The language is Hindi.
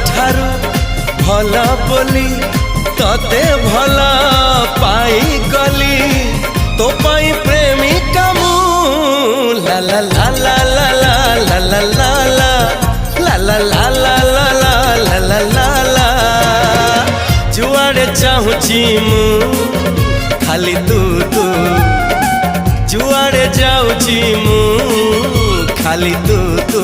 ठारू भल बोली तते भल पाई गली तो पाई प्रेमिका मु ला ला ला ला ला ला ला ला ला ला ला ला ला ला ला ला ला ला जुआड़े चाहूची मु खाली तू तू जुआड़े जाऊची मु खाली तू तू।